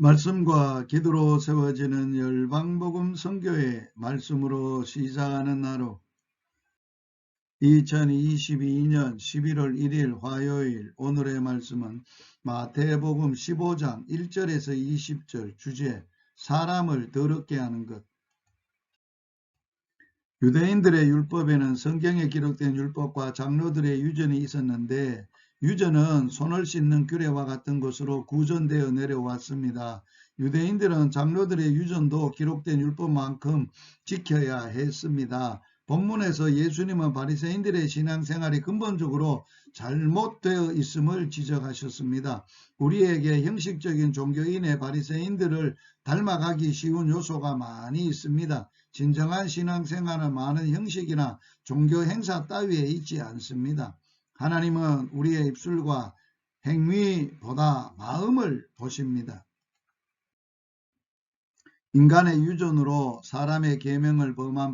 말씀과 기도로 세워지는 열방복음 선교회 말씀으로 시작하는 하루 2022년 11월 1일 화요일 오늘의 말씀은 마태복음 15장 1절에서 20절 주제 사람을 더럽게 하는 것. 유대인들의 율법에는 성경에 기록된 율법과 장로들의 유전이 있었는데 유전은 손을 씻는 규례와 같은 것으로 구전되어 내려왔습니다. 유대인들은 장로들의 유전도 기록된 율법만큼 지켜야 했습니다. 본문에서 예수님은 바리새인들의 신앙생활이 근본적으로 잘못되어 있음을 지적하셨습니다. 우리에게 형식적인 종교인의 바리새인들을 닮아가기 쉬운 요소가 많이 있습니다. 진정한 신앙생활은 많은 형식이나 종교 행사 따위에 있지 않습니다. 하나님은 우리의 입술과 행위보다 마음을 보십니다. 인간의 유전으로 사람의 계명을 범한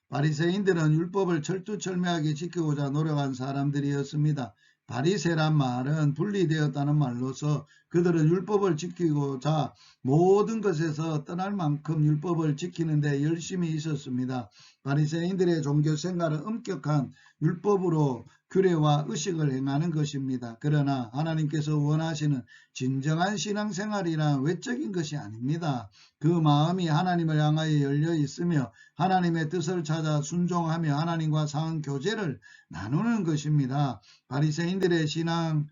바리새인들은 율법을 철두철미하게 지키고자 노력한 사람들이었습니다. 바리새란 말은 분리되었다는 말로서 그들은 율법을 지키고자 모든 것에서 떠날 만큼 율법을 지키는 데 열심히 있었습니다. 바리새인들의 종교 생활은 엄격한 율법으로 규례와 의식을 행하는 것입니다. 그러나 하나님께서 원하시는 진정한 신앙생활이란 외적인 것이 아닙니다. 그 마음이 하나님을 향하여 열려 있으며 하나님의 뜻을 찾아 순종하며 하나님과 상한 교제를 나누는 것입니다. 바리새인들의 신앙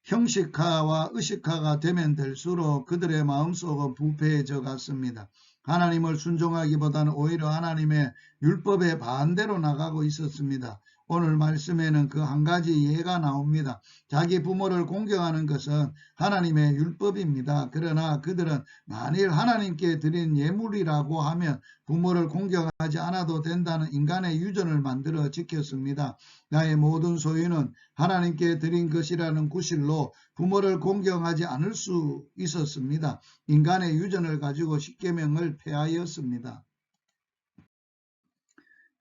형식화와 의식화가 되면 될수록 그들의 마음속은 부패해져 갔습니다. 하나님을 순종하기보다는 오히려 하나님의 율법에 반대로 나가고 있었습니다. 오늘 말씀에는 그 한 가지 예가 나옵니다. 자기 부모를 공경하는 것은 하나님의 율법입니다. 그러나 그들은 만일 하나님께 드린 예물이라고 하면 부모를 공경하지 않아도 된다는 인간의 유전을 만들어 지켰습니다. 나의 모든 소유는 하나님께 드린 것이라는 구실로 부모를 공경하지 않을 수 있었습니다. 인간의 유전을 가지고 십계명을 폐하였습니다.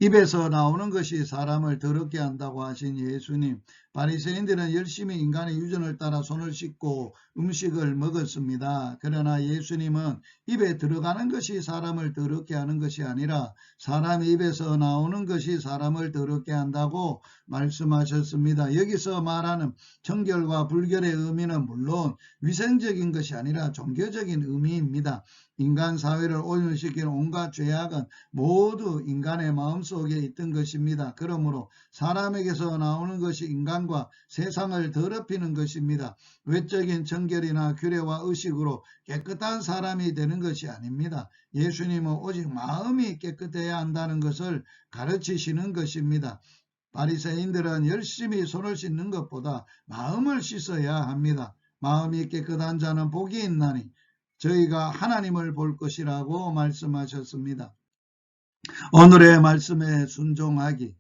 입에서 나오는 것이 사람을 더럽게 한다고 하신 예수님, 바리새인들은 열심히 인간의 유전을 따라 손을 씻고 음식을 먹었습니다. 그러나 예수님은 입에 들어가는 것이 사람을 더럽게 하는 것이 아니라 사람의 입에서 나오는 것이 사람을 더럽게 한다고 말씀하셨습니다. 여기서 말하는 청결과 불결의 의미는 물론 위생적인 것이 아니라 종교적인 의미입니다. 인간 사회를 오염시키는 온갖 죄악은 모두 인간의 마음속에 있던 것입니다. 그러므로 사람에게서 나오는 것이 인간과 세상을 더럽히는 것입니다. 외적인 정결이나 규례와 의식으로 깨끗한 사람이 되는 것이 아닙니다. 예수님은 오직 마음이 깨끗해야 한다는 것을 가르치시는 것입니다. 바리새인들은 열심히 손을 씻는 것보다 마음을 씻어야 합니다. 마음이 깨끗한 자는 복이 있나니 저희가 하나님을 볼 것이라고 말씀하셨습니다. 오늘의 말씀에 순종하기.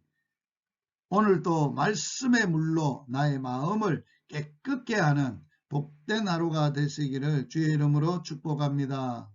오늘도 말씀의 물로 나의 마음을 깨끗게 하는 복된 하루가 되시기를 주의 이름으로 축복합니다.